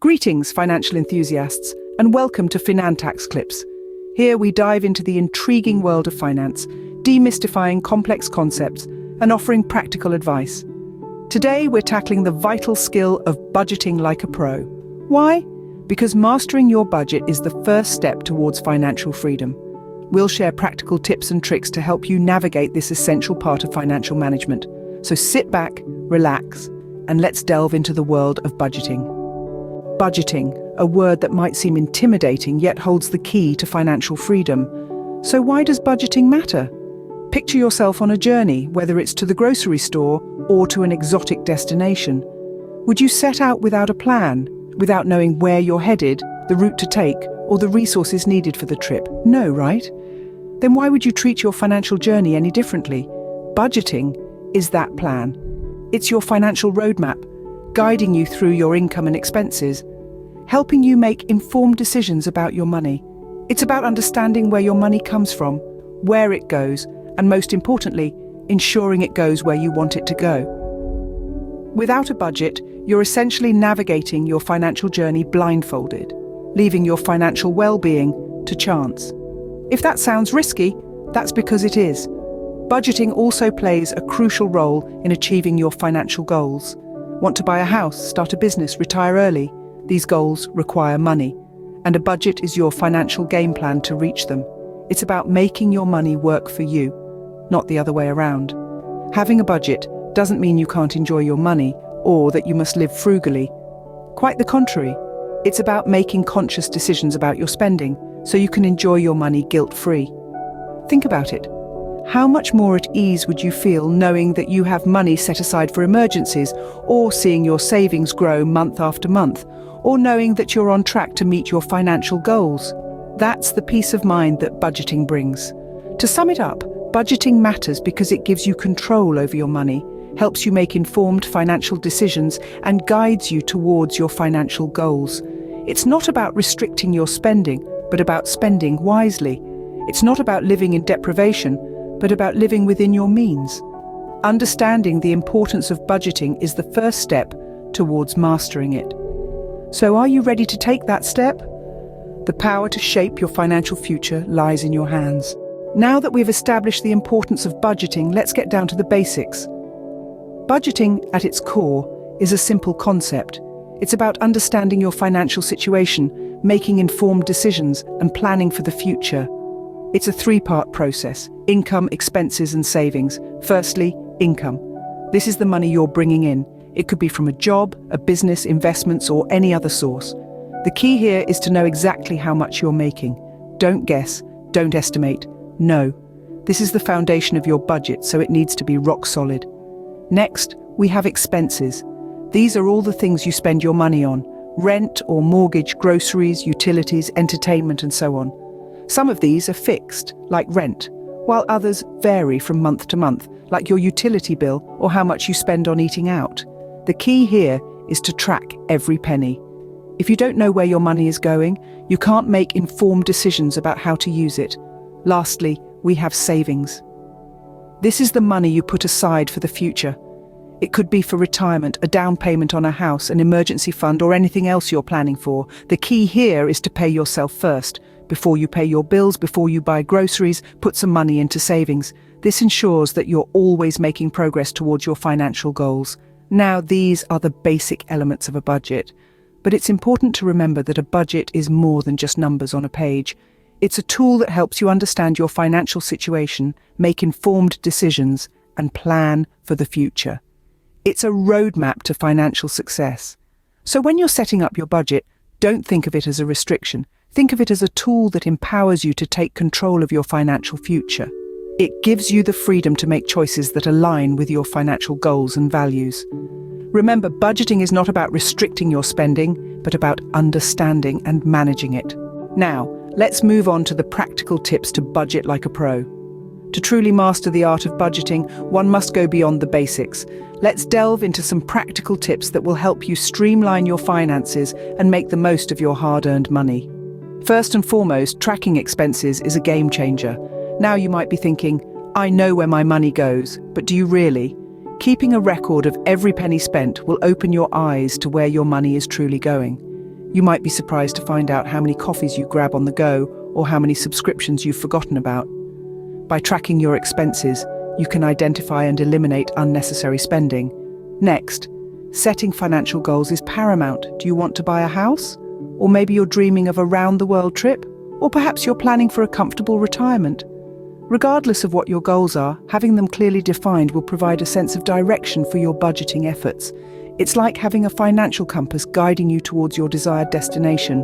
Greetings, financial enthusiasts, and welcome to Finantax Clips. Here we dive into the intriguing world of finance, demystifying complex concepts and offering practical advice. Today we're tackling the vital skill of budgeting like a pro. Why? Because mastering your budget is the first step towards financial freedom. We'll share practical tips and tricks to help you navigate this essential part of financial management. So sit back, relax, and let's delve into the world of budgeting. Budgeting, a word that might seem intimidating yet holds the key to financial freedom. So why does budgeting matter? Picture yourself on a journey, whether it's to the grocery store or to an exotic destination. Would you set out without a plan, without knowing where you're headed, the route to take, or the resources needed for the trip? No, right? Then why would you treat your financial journey any differently? Budgeting is that plan. It's your financial roadmap, guiding you through your income and expenses, helping you make informed decisions about your money. It's about understanding where your money comes from, where it goes, and most importantly, ensuring it goes where you want it to go. Without a budget, you're essentially navigating your financial journey blindfolded, leaving your financial well-being to chance. If that sounds risky, that's because it is. Budgeting also plays a crucial role in achieving your financial goals. Want to buy a house, start a business, retire early? These goals require money, and a budget is your financial game plan to reach them. It's about making your money work for you, not the other way around. Having a budget doesn't mean you can't enjoy your money or that you must live frugally. Quite the contrary. It's about making conscious decisions about your spending so you can enjoy your money guilt-free. Think about it. How much more at ease would you feel knowing that you have money set aside for emergencies, or seeing your savings grow month after month, or knowing that you're on track to meet your financial goals? That's the peace of mind that budgeting brings. To sum it up, budgeting matters because it gives you control over your money, helps you make informed financial decisions, and guides you towards your financial goals. It's not about restricting your spending, but about spending wisely. It's not about living in deprivation, but about living within your means. Understanding the importance of budgeting is the first step towards mastering it. So are you ready to take that step? The power to shape your financial future lies in your hands. Now that we've established the importance of budgeting, let's get down to the basics. Budgeting, at its core, is a simple concept. It's about understanding your financial situation, making informed decisions, and planning for the future. It's a three-part process: income, expenses, and savings. Firstly, income. This is the money you're bringing in. It could be from a job, a business, investments, or any other source. The key here is to know exactly how much you're making. Don't guess, don't estimate, know. This is the foundation of your budget, so it needs to be rock solid. Next, we have expenses. These are all the things you spend your money on: rent or mortgage, groceries, utilities, entertainment, and so on. Some of these are fixed, like rent, while others vary from month to month, like your utility bill or how much you spend on eating out. The key here is to track every penny. If you don't know where your money is going, you can't make informed decisions about how to use it. Lastly, we have savings. This is the money you put aside for the future. It could be for retirement, a down payment on a house, an emergency fund, or anything else you're planning for. The key here is to pay yourself first. Before you pay your bills, before you buy groceries, put some money into savings. This ensures that you're always making progress towards your financial goals. Now, these are the basic elements of a budget. But it's important to remember that a budget is more than just numbers on a page. It's a tool that helps you understand your financial situation, make informed decisions, and plan for the future. It's a roadmap to financial success. So when you're setting up your budget, don't think of it as a restriction. Think of it as a tool that empowers you to take control of your financial future. It gives you the freedom to make choices that align with your financial goals and values. Remember, budgeting is not about restricting your spending, but about understanding and managing it. Now, let's move on to the practical tips to budget like a pro. To truly master the art of budgeting, one must go beyond the basics. Let's delve into some practical tips that will help you streamline your finances and make the most of your hard-earned money. First and foremost, tracking expenses is a game changer. Now you might be thinking, I know where my money goes, but do you really? Keeping a record of every penny spent will open your eyes to where your money is truly going. You might be surprised to find out how many coffees you grab on the go or how many subscriptions you've forgotten about. By tracking your expenses, you can identify and eliminate unnecessary spending. Next, setting financial goals is paramount. Do you want to buy a house? Or maybe you're dreaming of a round-the-world trip? Or perhaps you're planning for a comfortable retirement? Regardless of what your goals are, having them clearly defined will provide a sense of direction for your budgeting efforts. It's like having a financial compass guiding you towards your desired destination.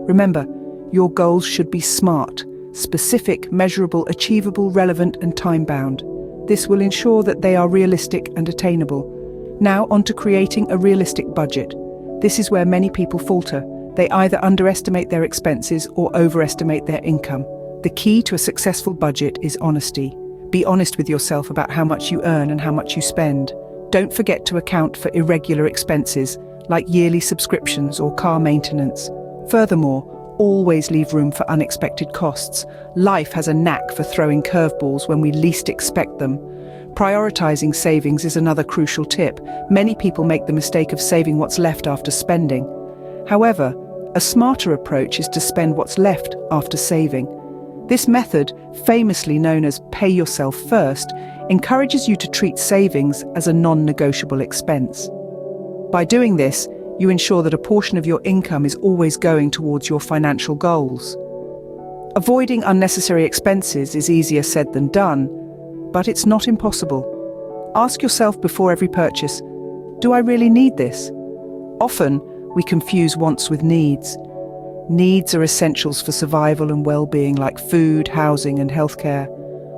Remember, your goals should be SMART: specific, measurable, achievable, relevant, and time-bound. This will ensure that they are realistic and attainable. Now on to creating a realistic budget. This is where many people falter. They either underestimate their expenses or overestimate their income. The key to a successful budget is honesty. Be honest with yourself about how much you earn and how much you spend. Don't forget to account for irregular expenses, like yearly subscriptions or car maintenance. Furthermore, always leave room for unexpected costs. Life has a knack for throwing curveballs when we least expect them. Prioritizing savings is another crucial tip. Many people make the mistake of saving what's left after spending. However, a smarter approach is to spend what's left after saving. This method, famously known as pay yourself first, encourages you to treat savings as a non-negotiable expense. By doing this, you ensure that a portion of your income is always going towards your financial goals. Avoiding unnecessary expenses is easier said than done, but it's not impossible. Ask yourself before every purchase, do I really need this? Often, we confuse wants with needs. Needs are essentials for survival and well-being, like food, housing, and healthcare.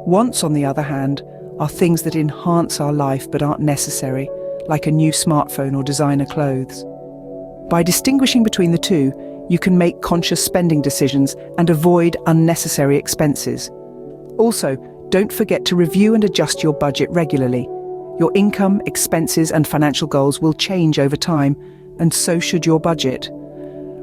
Wants, on the other hand, are things that enhance our life but aren't necessary, like a new smartphone or designer clothes. By distinguishing between the two, you can make conscious spending decisions and avoid unnecessary expenses. Also, don't forget to review and adjust your budget regularly. Your income, expenses, and financial goals will change over time, and so should your budget.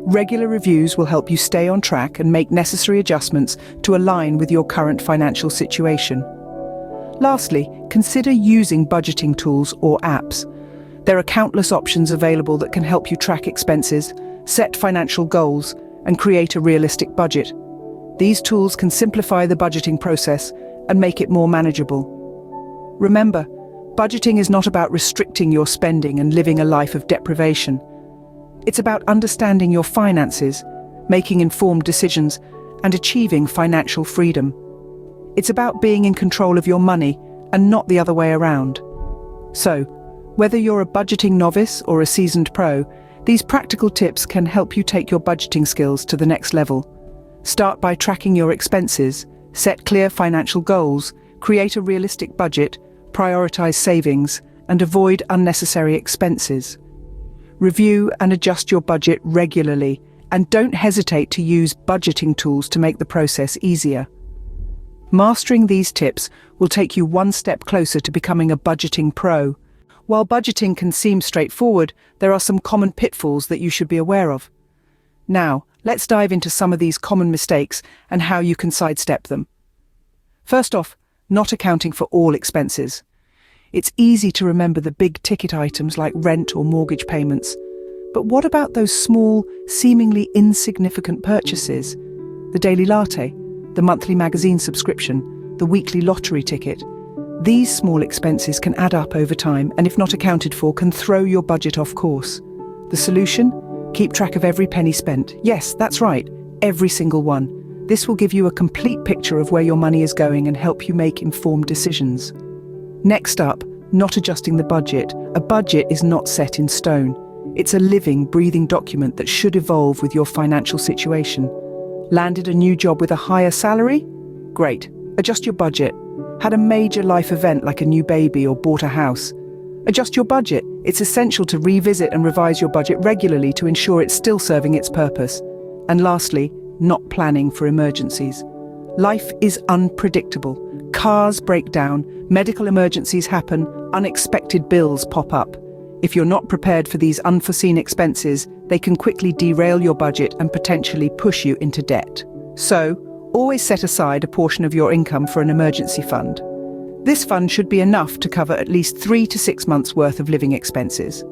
Regular reviews will help you stay on track and make necessary adjustments to align with your current financial situation. Lastly, consider using budgeting tools or apps. There are countless options available that can help you track expenses, set financial goals, and create a realistic budget. These tools can simplify the budgeting process and make it more manageable. Remember, budgeting is not about restricting your spending and living a life of deprivation. It's about understanding your finances, making informed decisions, and achieving financial freedom. It's about being in control of your money and not the other way around. So, whether you're a budgeting novice or a seasoned pro, these practical tips can help you take your budgeting skills to the next level. Start by tracking your expenses, set clear financial goals, create a realistic budget, prioritize savings, and avoid unnecessary expenses. Review and adjust your budget regularly, and don't hesitate to use budgeting tools to make the process easier. Mastering these tips will take you one step closer to becoming a budgeting pro. While budgeting can seem straightforward, there are some common pitfalls that you should be aware of. Now, let's dive into some of these common mistakes and how you can sidestep them. First off, not accounting for all expenses. It's easy to remember the big-ticket items like rent or mortgage payments. But what about those small, seemingly insignificant purchases? The daily latte, the monthly magazine subscription, the weekly lottery ticket. These small expenses can add up over time and, if not accounted for, can throw your budget off course. The solution? Keep track of every penny spent. Yes, that's right, every single one. This will give you a complete picture of where your money is going and help you make informed decisions. Next up, not adjusting the budget. A budget is not set in stone. It's a living, breathing document that should evolve with your financial situation. Landed a new job with a higher salary? Great. Adjust your budget. Had a major life event like a new baby or bought a house? Adjust your budget. It's essential to revisit and revise your budget regularly to ensure it's still serving its purpose. And lastly, not planning for emergencies. Life is unpredictable. Cars break down, medical emergencies happen, unexpected bills pop up. If you're not prepared for these unforeseen expenses, they can quickly derail your budget and potentially push you into debt. So, always set aside a portion of your income for an emergency fund. This fund should be enough to cover at least 3 to 6 months' worth of living expenses.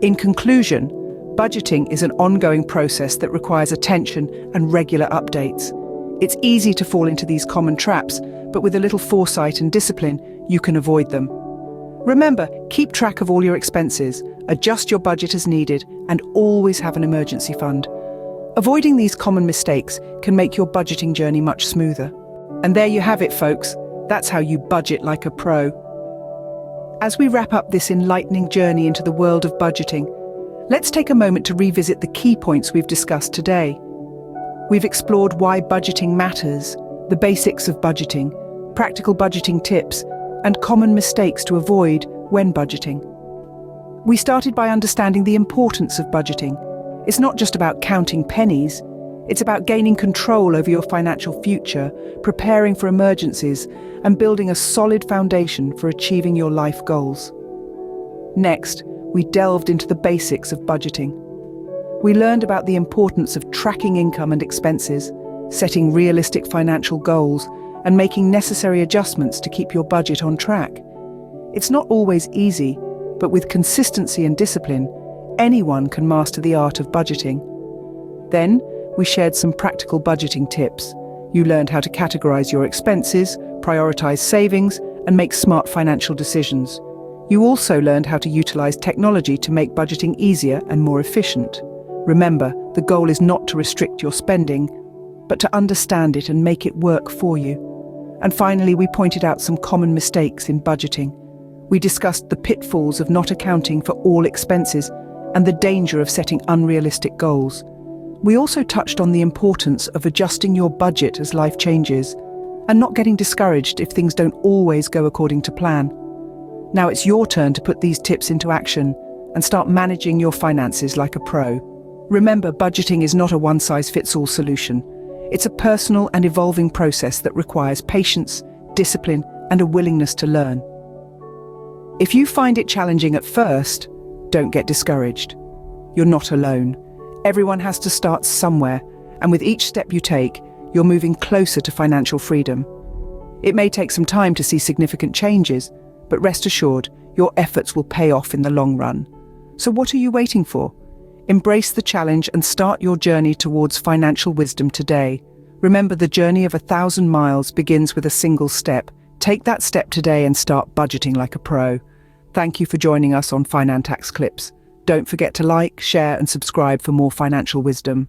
In conclusion, Budgeting is an ongoing process that requires attention and regular updates. It's easy to fall into these common traps, but with a little foresight and discipline, you can avoid them. Remember, keep track of all your expenses, adjust your budget as needed, and always have an emergency fund. Avoiding these common mistakes can make your budgeting journey much smoother. And there you have it, folks. That's how you budget like a pro. As we wrap up this enlightening journey into the world of budgeting, let's take a moment to revisit the key points we've discussed today. We've explored why budgeting matters, the basics of budgeting, practical budgeting tips, and common mistakes to avoid when budgeting. We started by understanding the importance of budgeting. It's not just about counting pennies, it's about gaining control over your financial future, preparing for emergencies, and building a solid foundation for achieving your life goals. Next, we delved into the basics of budgeting. We learned about the importance of tracking income and expenses, setting realistic financial goals, and making necessary adjustments to keep your budget on track. It's not always easy, but with consistency and discipline, anyone can master the art of budgeting. Then, we shared some practical budgeting tips. You learned how to categorize your expenses, prioritize savings, and make smart financial decisions. You also learned how to utilize technology to make budgeting easier and more efficient. Remember, the goal is not to restrict your spending, but to understand it and make it work for you. And finally, we pointed out some common mistakes in budgeting. We discussed the pitfalls of not accounting for all expenses and the danger of setting unrealistic goals. We also touched on the importance of adjusting your budget as life changes and not getting discouraged if things don't always go according to plan. Now it's your turn to put these tips into action and start managing your finances like a pro. Remember, budgeting is not a one-size-fits-all solution. It's a personal and evolving process that requires patience, discipline, and a willingness to learn. If you find it challenging at first, don't get discouraged. You're not alone. Everyone has to start somewhere, and with each step you take, you're moving closer to financial freedom. It may take some time to see significant changes, but rest assured, your efforts will pay off in the long run. So what are you waiting for? Embrace the challenge and start your journey towards financial wisdom today. Remember, the journey of 1,000 miles begins with a single step. Take that step today and start budgeting like a pro. Thank you for joining us on Finantax Clips. Don't forget to like, share, and subscribe for more financial wisdom.